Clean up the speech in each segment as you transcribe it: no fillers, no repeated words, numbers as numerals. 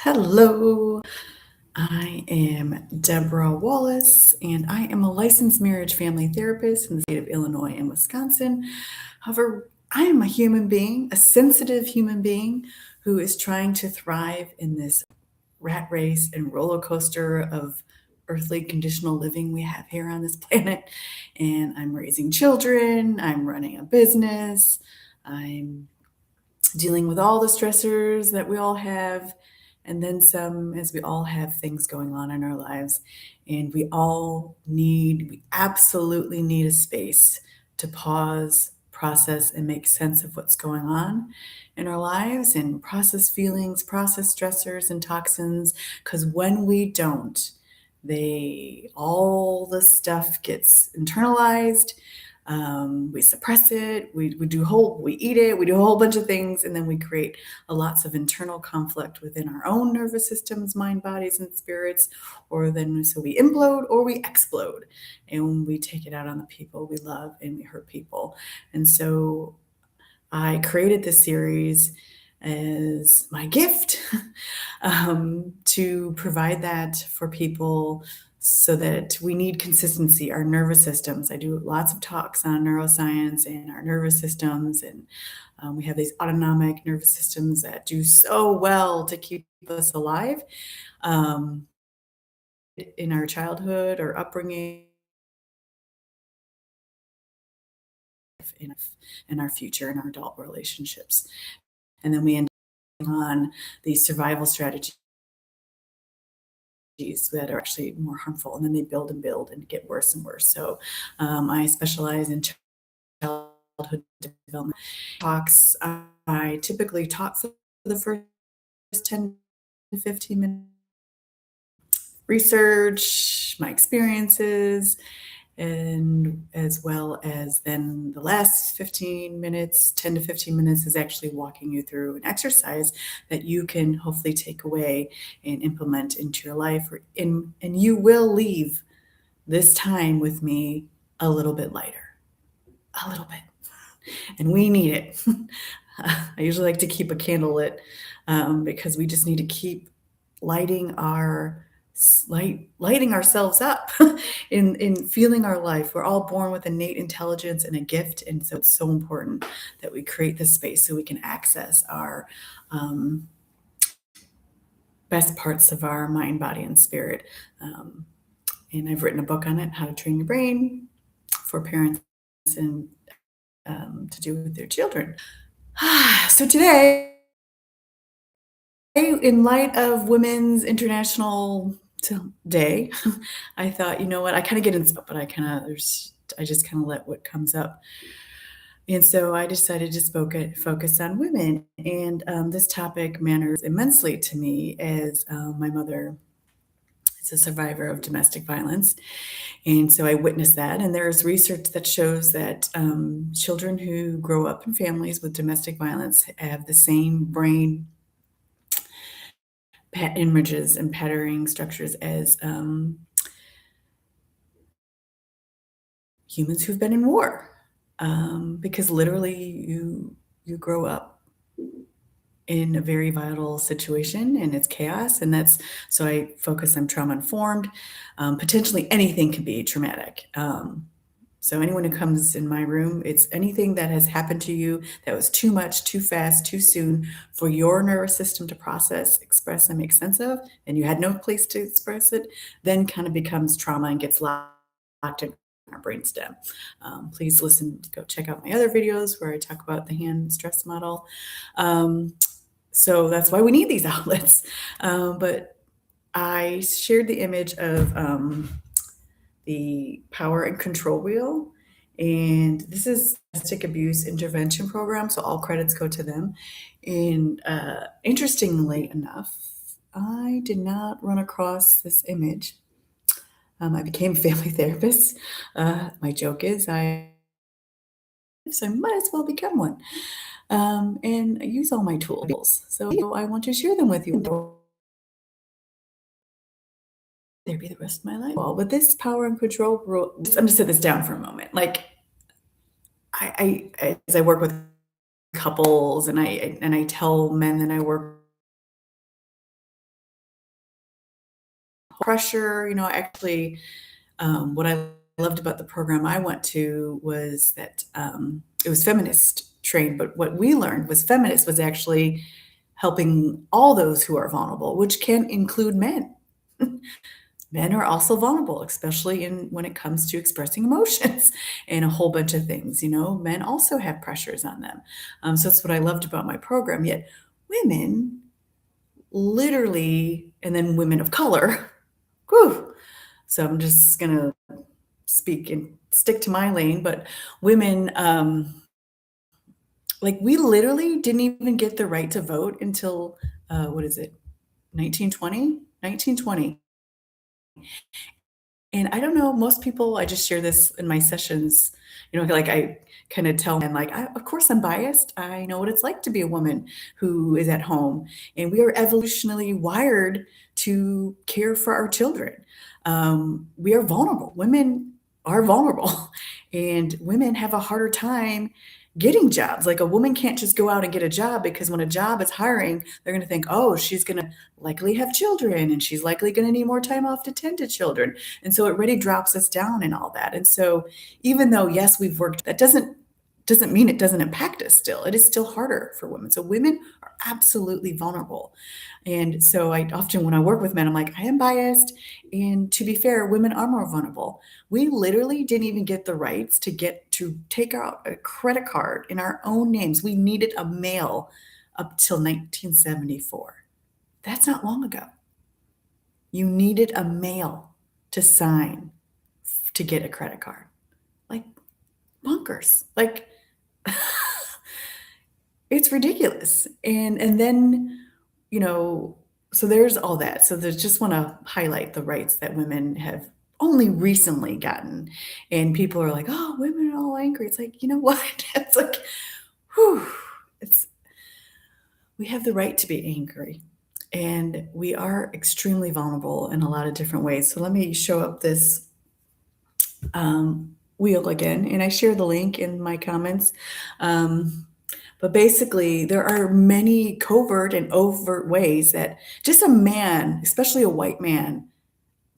Hello, I am Deborah Wallace, and I am a licensed marriage family therapist in the state of Illinois and Wisconsin. However, I am a human being, a sensitive human being who is trying to thrive in this rat race and roller coaster of earthly conditional living we have here on this planet. And I'm raising children, I'm running a business, I'm dealing with all the stressors that we all have, and then some, as we all have things going on in our lives. And we absolutely need a space to pause, process, and make sense of what's going on in our lives and process feelings, process stressors and toxins. Because when we don't, all the stuff gets internalized, we suppress it, we eat it, we do a whole bunch of things, and then we create lots of internal conflict within our own nervous systems, mind, bodies, and spirits. Or then, so we implode or we explode, and we take it out on the people we love and we hurt people. And so I created this series as my gift to provide that for people so that we need consistency. Our nervous systems, I do lots of talks on neuroscience and our nervous systems, and we have these autonomic nervous systems that do so well to keep us alive in our childhood or upbringing, in, in our future, in our adult relationships. And then we end up on these survival strategies that are actually more harmful, and then they build and build and get worse and worse. So I specialize in childhood development talks. I typically talk for the first 10 to 15 minutes, research, my experiences, and as well as then the last 15 minutes, 10 to 15 minutes, is actually walking you through an exercise that you can hopefully take away and implement into your life. And you will leave this time with me a little bit lighter, a little bit. And we need it. I usually like to keep a candle lit because we just need to keep lighting lighting ourselves up in feeling our life. We're all born with innate intelligence and a gift, and so it's so important that we create this space so we can access our um, best parts of our mind, body, and spirit. Um, and I've written a book on it, How to Train Your Brain, for parents and to do with their children. So today, in light of Women's International Day, I thought, you know what, I kind of get into, but I just kind of let what comes up. And so I decided to focus on women. And this topic matters immensely to me as my mother is a survivor of domestic violence. And so I witnessed that. And there's research that shows that children who grow up in families with domestic violence have the same brain images and patterning structures as humans who've been in war, because literally you grow up in a very vital situation and it's chaos, and that's so I focus on trauma informed. Potentially anything can be traumatic. So anyone who comes in my room, it's anything that has happened to you that was too much, too fast, too soon for your nervous system to process, express, and make sense of, and you had no place to express it, then kind of becomes trauma and gets locked in our brainstem. Please go check out my other videos where I talk about the hand stress model. So that's why we need these outlets. But I shared the image of the power and control wheel. And this is domestic abuse intervention program, so all credits go to them. And interestingly enough, I did not run across this image. I became a family therapist. My joke is so I might as well become one, and I use all my tools. So I want to share them with you. There be the rest of my life. Well, with this power and control rule, I'm gonna set this down for a moment. Like as I work with couples and I tell men that I work pressure. Actually, what I loved about the program I went to was that it was feminist trained, but what we learned was feminist was actually helping all those who are vulnerable, which can include men. Men are also vulnerable, especially in when it comes to expressing emotions and a whole bunch of things. Men also have pressures on them. So that's what I loved about my program. Yet women literally, and then women of color, whew. So I'm just gonna speak and stick to my lane, but women, like we literally didn't even get the right to vote until what is it, 1920? 1920. And I don't know, most people, I just share this in my sessions, like I kind of tell men, like, of course I'm biased. I know what it's like to be a woman who is at home. And we are evolutionally wired to care for our children. We are vulnerable. Women are vulnerable, and women have a harder time getting jobs. Like a woman can't just go out and get a job because when a job is hiring, they're going to think, oh, she's going to likely have children and she's likely going to need more time off to tend to children. And so it really drops us down and all that. And so even though, yes, we've worked, that doesn't mean it doesn't impact us still. It is still harder for women. So women are absolutely vulnerable. And so I often, when I work with men, I'm like, I am biased. And to be fair, women are more vulnerable. We literally didn't even get the rights to take out a credit card in our own names. We needed a male up till 1974. That's not long ago. You needed a male to sign to get a credit card. Like bonkers. Like it's ridiculous. And then, so there's all that. So there's just want to highlight the rights that women have only recently gotten. And people are like, oh, women are all angry. It's like, you know what? It's like, whew, it's we have the right to be angry. And we are extremely vulnerable in a lot of different ways. So let me show up this wheel again, and I share the link in my comments. But basically, there are many covert and overt ways that just a man, especially a white man,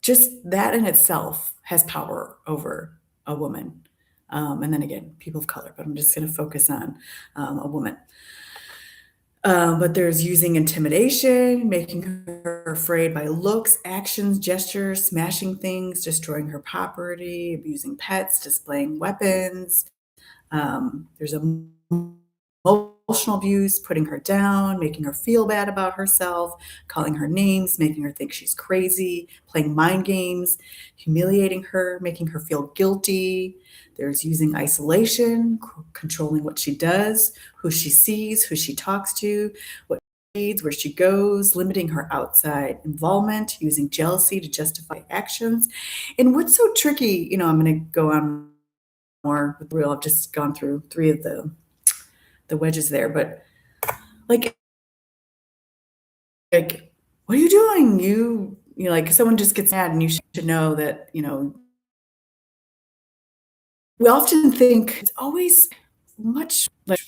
just that in itself has power over a woman. And then again, people of color, but I'm just going to focus on a woman. But there's using intimidation, making her afraid by looks, actions, gestures, smashing things, destroying her property, abusing pets, displaying weapons. There's emotional abuse, putting her down, making her feel bad about herself, calling her names, making her think she's crazy, playing mind games, humiliating her, making her feel guilty. There's using isolation, controlling what she does, who she sees, who she talks to, what she needs, where she goes, limiting her outside involvement, using jealousy to justify actions. And what's so tricky, I'm going to go on more with the real. I've just gone through 3 of the wedges there, but like, what are you doing? Like someone just gets mad and you should know that, we often think it's always much like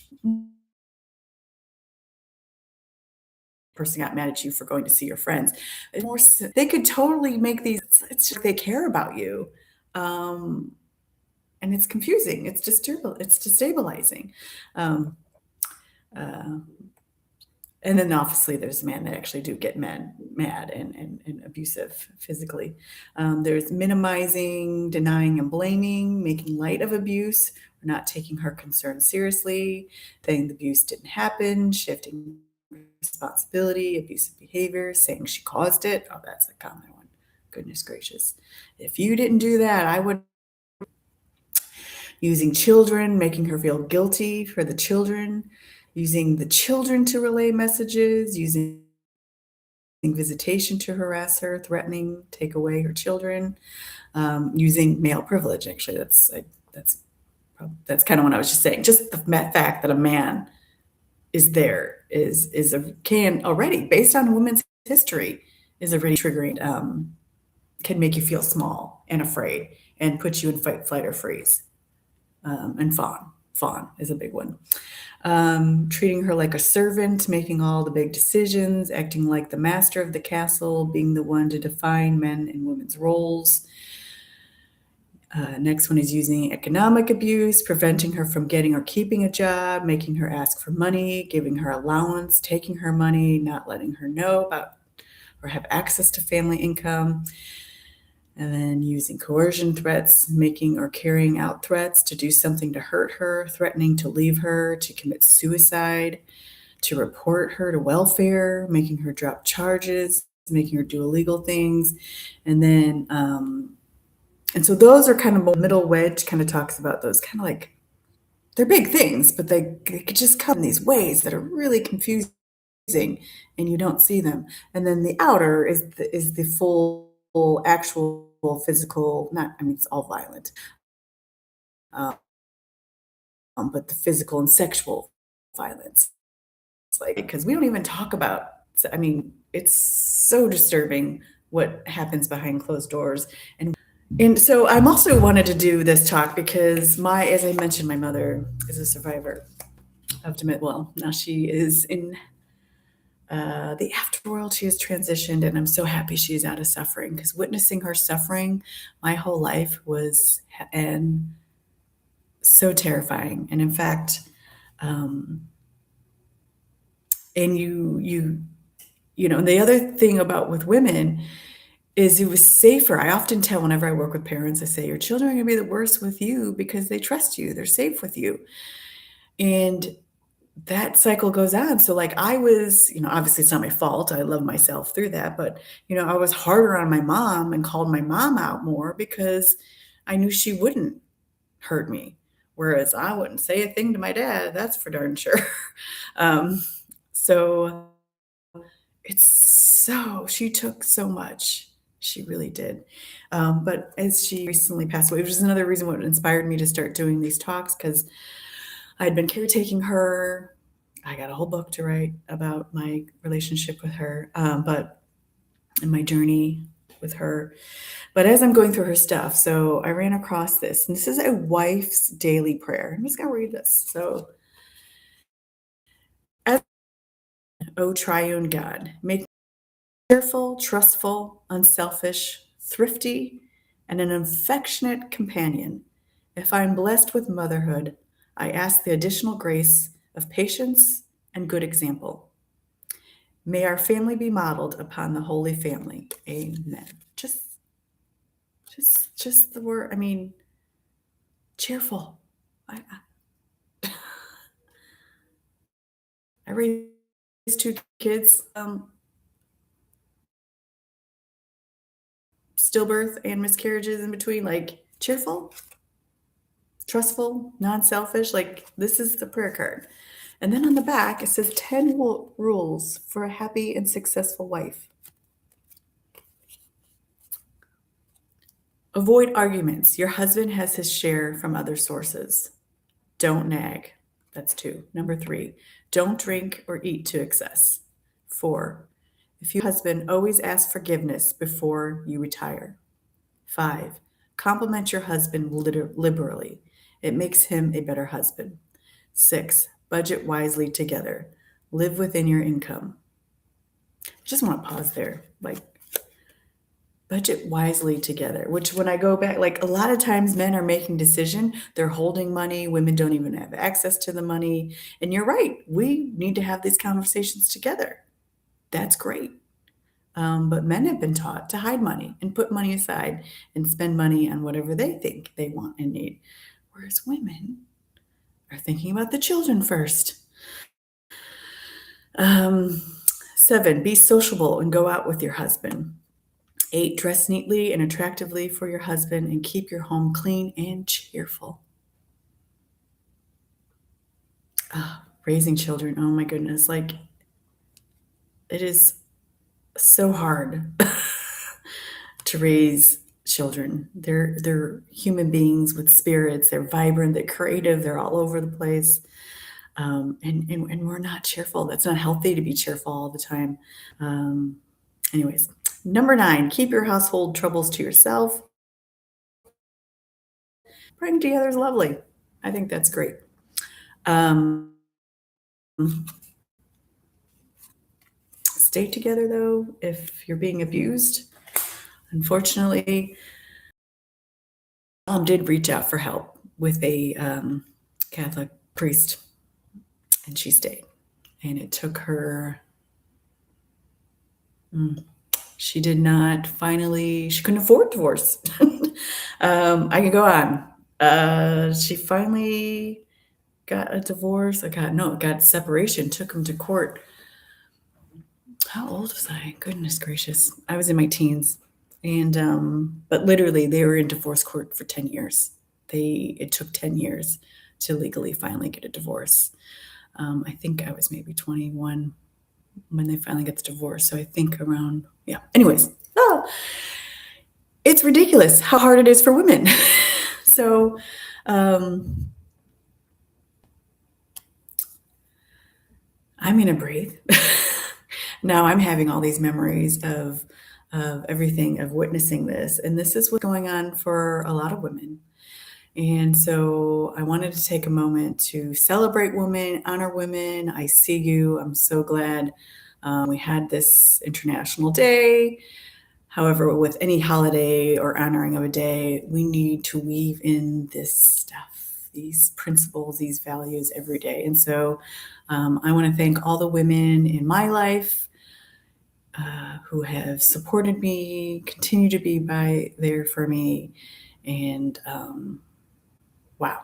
person got mad at you for going to see your friends. It's more, they could totally make these, it's just like they care about you. And it's confusing. It's destabilizing. Um, uh, And then obviously there's men that actually do get men mad and abusive physically. There's minimizing, denying, and blaming, making light of abuse, or not taking her concerns seriously, saying the abuse didn't happen, shifting responsibility, abusive behavior, saying she caused it. Oh, that's a common one. Goodness gracious. If you didn't do that, I would. Using children, making her feel guilty for the children, using the children to relay messages, using visitation to harass her, threatening, take away her children, using male privilege. Actually, that's kind of what I was just saying. Just the fact that a man is there can already, based on women's history, is already triggering. Can make you feel small and afraid and put you in fight, flight, or freeze, and fawn. fawn is a big one. Treating her like a servant, making all the big decisions, acting like the master of the castle, being the one to define men and women's roles. Next one is using economic abuse, preventing her from getting or keeping a job, making her ask for money, giving her allowance, taking her money, not letting her know about or have access to family income, and then using coercion threats, making or carrying out threats to do something to hurt her, threatening to leave her, to commit suicide, to report her to welfare, making her drop charges, making her do illegal things. And then, and so those are kind of middle wedge kind of talks about those kind of like, they're big things, but they could just come in these ways that are really confusing and you don't see them. And then the outer is the full actual physical, not, I mean, it's all violent, um, but the physical and sexual violence. It's like, because we don't even talk about, I mean, it's so disturbing what happens behind closed doors. And so I'm also wanted to do this talk because as I mentioned, my mother is a survivor of dementia. Well, now she is in the afterworld. She has transitioned, and I'm so happy she's out of suffering because witnessing her suffering my whole life was and so terrifying. And in fact, um, and you know, and the other thing about with women is it was safer. I often tell whenever I work with parents, I say, your children are going to be the worst with you because they trust you. They're safe with you. And that cycle goes on. So like I was, you know, obviously it's not my fault. I love myself through that, but you know, I was harder on my mom and called my mom out more because I knew she wouldn't hurt me. Whereas I wouldn't say a thing to my dad, that's for darn sure. um, so she took so much. She really did. But as she recently passed away, which is another reason what inspired me to start doing these talks, because I'd been caretaking her. I got a whole book to write about my relationship with her, but and my journey with her. But as I'm going through her stuff, so I ran across this, and this is a wife's daily prayer. I'm just going to read this. So, as O triune God, make me cheerful, trustful, unselfish, thrifty, and an affectionate companion. If I'm blessed with motherhood, I ask the additional grace of patience and good example. May our family be modeled upon the Holy Family. Amen. Just the word. I mean, cheerful. I, I raised two kids, stillbirth and miscarriages in between. Like cheerful, trustful, non-selfish. Like this is the prayer card. And then on the back it says 10 rules for a happy and successful wife. Avoid arguments. Your husband has his share from other sources. Don't nag. That's 2. Number 3, don't drink or eat to excess. 4, if your husband, always ask forgiveness before you retire. 5, compliment your husband liberally. It makes him a better husband. 6, budget wisely together. Live within your income. I just want to pause there. Like, budget wisely together, which when I go back, like a lot of times men are making decision, they're holding money, women don't even have access to the money. And you're right, we need to have these conversations together. That's great. But men have been taught to hide money and put money aside and spend money on whatever they think they want and need. Whereas women are thinking about the children first. 7, be sociable and go out with your husband. 8, dress neatly and attractively for your husband and keep your home clean and cheerful. Raising children, oh my goodness, like it is so hard to raise children. They're human beings with spirits. They're vibrant, they're creative, they're all over the place. And we're not cheerful. That's not healthy to be cheerful all the time. Anyways, number 9, keep your household troubles to yourself. Praying together is lovely. I think that's great. Um, Stay together though if you're being abused. Unfortunately, mom did reach out for help with a Catholic priest, and she stayed. And it took her. She did not finally. She couldn't afford divorce. I can go on. She finally got a divorce. Got separation. Took him to court. How old was I? Goodness gracious. I was in my teens. And but literally they were in divorce court for 10 years. It took 10 years to legally finally get a divorce. I think I was maybe 21 when they finally got the divorce. So I think around, yeah. Anyways, it's ridiculous how hard it is for women. So I'm going to breathe. Now I'm having all these memories of everything, of witnessing this. And this is what's going on for a lot of women. And so I wanted to take a moment to celebrate women, honor women. I see you. I'm so glad we had this International Day. However, with any holiday or honoring of a day, we need to weave in this stuff, these principles, these values every day. And so I want to thank all the women in my life who have supported me, continue to be there for me. And wow,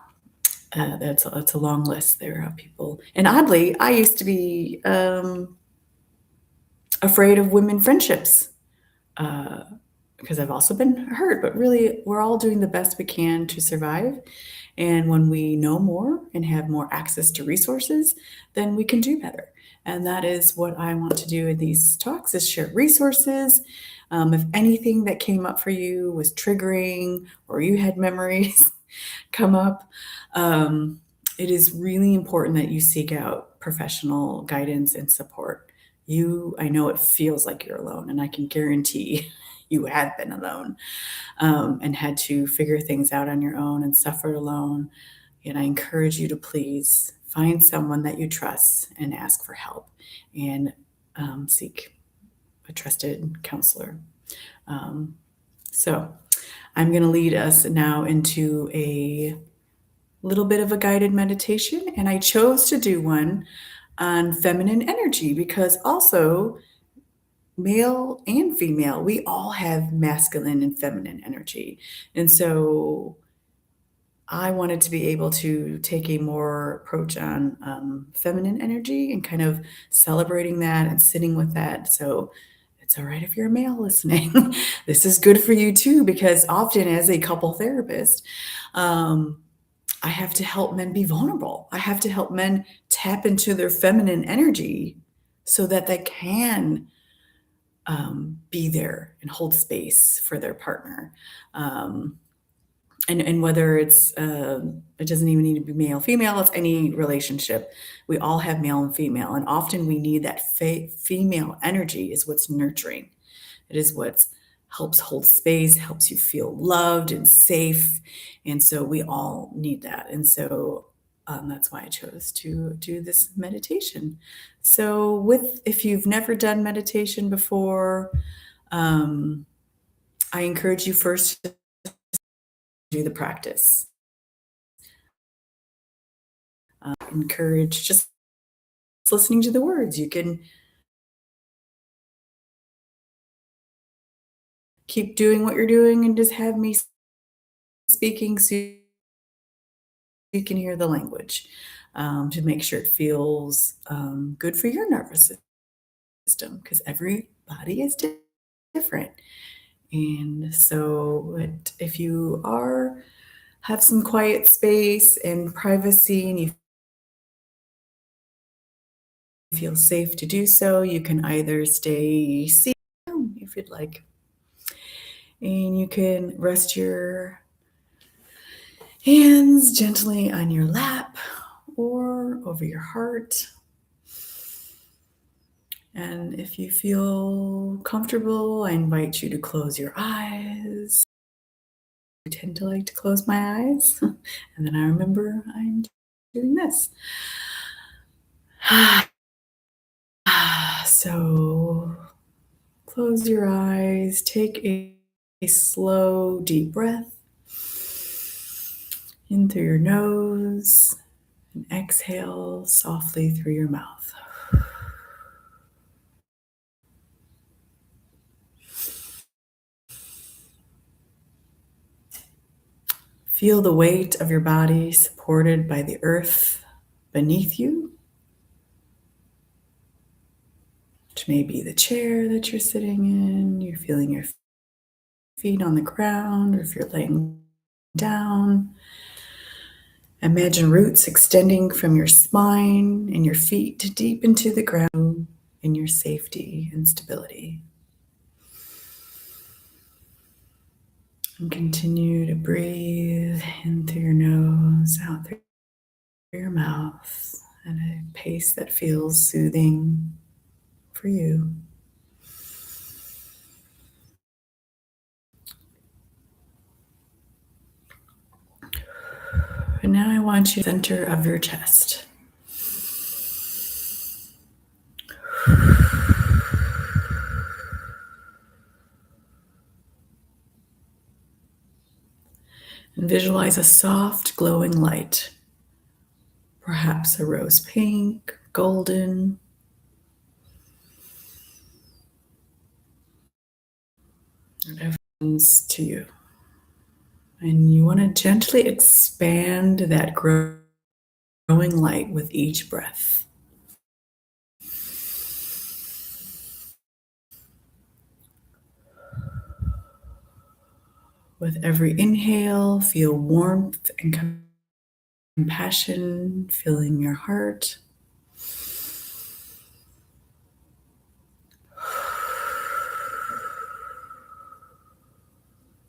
that's a long list there of people. And oddly, I used to be afraid of women friendships because I've also been hurt. But really, we're all doing the best we can to survive. And when we know more and have more access to resources, then we can do better. And that is what I want to do in these talks: is share resources. If anything that came up for you was triggering or you had memories come up, it is really important that you seek out professional guidance and support. I know it feels like you're alone, and I can guarantee you have been alone and had to figure things out on your own and suffered alone. And I encourage you to please find someone that you trust and ask for help, and seek a trusted counselor. So I'm going to lead us now into a little bit of a guided meditation. And I chose to do one on feminine energy because also male and female, we all have masculine and feminine energy. And so I wanted to be able to take a more approach on feminine energy and kind of celebrating that and sitting with that. So it's all right if you're a male listening. This is good for you too, because often as a couple therapist, I have to help men be vulnerable. I have to help men tap into their feminine energy so that they can be there and hold space for their partner. And whether it doesn't even need to be male, female, it's any relationship. We all have male and female, and often we need that female energy is what's nurturing. It is what helps hold space, helps you feel loved and safe. And so we all need that. And so that's why I chose to do this meditation. So if you've never done meditation before, I encourage you first to do the practice. Encourage just listening to the words. You can keep doing what you're doing and just have me speaking so you can hear the language, to make sure it feels good for your nervous system, because everybody is different. And so if you have some quiet space and privacy and you feel safe to do so, you can either stay seated if you'd like, and you can rest your hands gently on your lap or over your heart. And if you feel comfortable, I invite you to close your eyes. I tend to like to close my eyes, and then I remember I'm doing this. So close your eyes, take a slow, deep breath in through your nose and exhale softly through your mouth. Feel the weight of your body supported by the earth beneath you, which may be the chair that you're sitting in. You're feeling your feet on the ground, or if you're laying down. Imagine roots extending from your spine and your feet deep into the ground in your safety and stability. And continue to breathe in through your nose, out through your mouth at a pace that feels soothing for you. And now I want you to center of your chest. And visualize a soft, glowing light, perhaps a rose pink, golden. Whatever comes to you. And you want to gently expand that growing light with each breath. With every inhale, feel warmth and compassion filling your heart.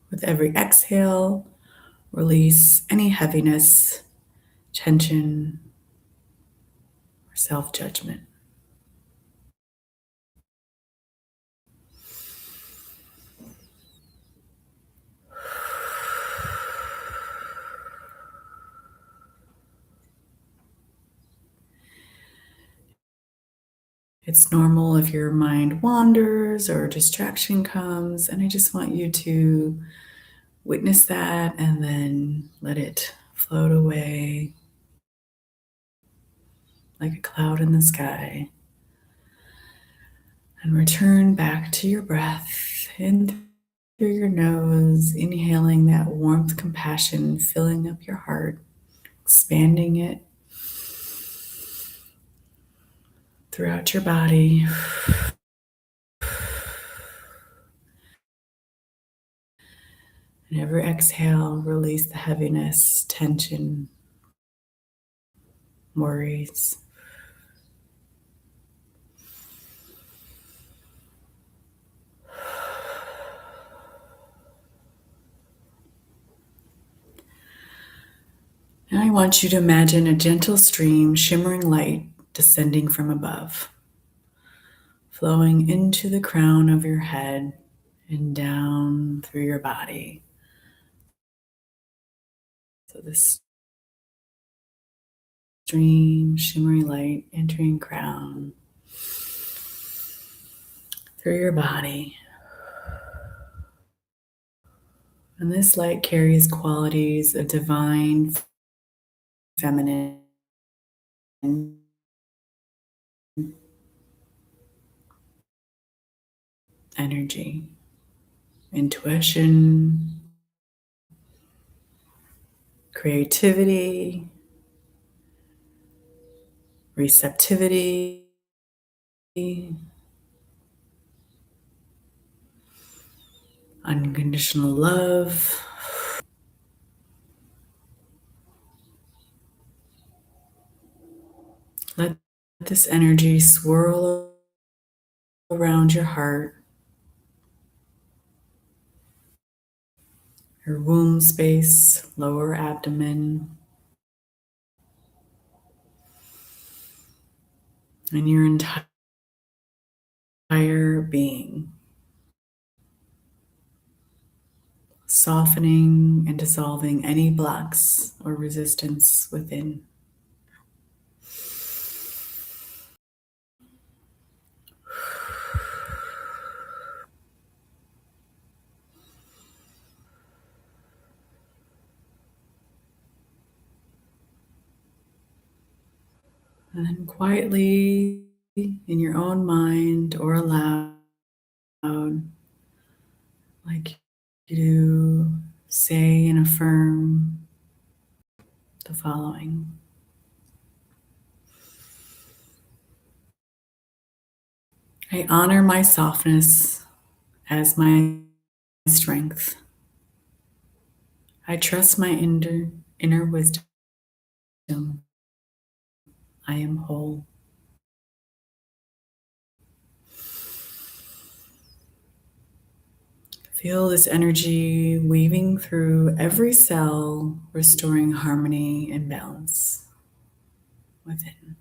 With every exhale, release any heaviness, tension, or self-judgment. It's normal if your mind wanders or distraction comes, and I just want you to witness that and then let it float away like a cloud in the sky. And return back to your breath in through your nose, inhaling that warmth, compassion, filling up your heart, expanding it throughout your body. And every exhale, release the heaviness, tension, worries. And I want you to imagine a gentle stream, shimmering light descending from above, flowing into the crown of your head and down through your body. So this stream, shimmering light entering crown through your body. And this light carries qualities of divine feminine energy, intuition, creativity, receptivity, unconditional love. Let this energy swirl around your heart, your womb space, lower abdomen, and your entire being, softening and dissolving any blocks or resistance within. And then quietly in your own mind or aloud, like you say and affirm the following. I honor my softness as my strength. I trust my inner wisdom. I am whole. Feel this energy weaving through every cell, restoring harmony and balance within.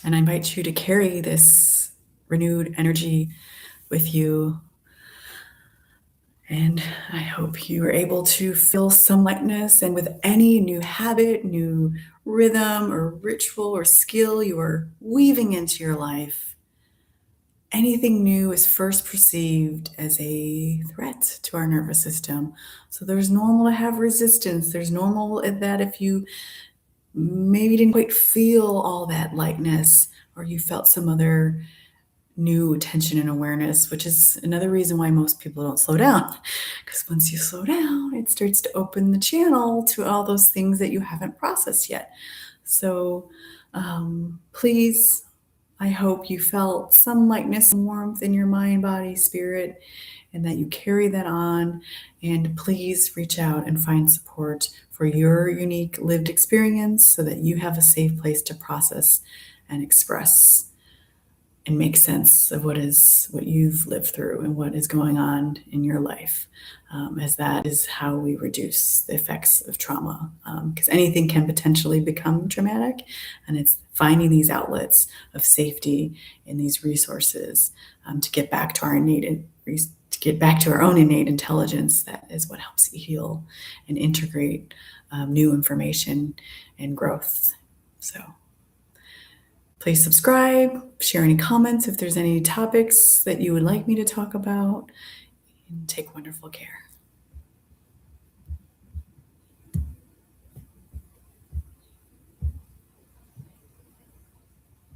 And I invite you to carry this renewed energy with you. And I hope you are able to feel some lightness. And with any new habit, new rhythm, or ritual or skill you are weaving into your life, anything new is first perceived as a threat to our nervous system. So there's normal to have resistance. There's normal that if you maybe didn't quite feel all that lightness, or you felt some other new attention and awareness, which is another reason why most people don't slow down. Because once you slow down, it starts to open the channel to all those things that you haven't processed yet. So please, I hope you felt some lightness and warmth in your mind, body, spirit, and that you carry that on. And please reach out and find support for your unique lived experience so that you have a safe place to process and express and make sense of what you've lived through and what is going on in your life, as that is how we reduce the effects of trauma, because anything can potentially become traumatic, and it's finding these outlets of safety in these resources, to get back to our own innate intelligence. That is what helps you heal and integrate new information and growth. So please subscribe, share any comments if there's any topics that you would like me to talk about, and take wonderful care.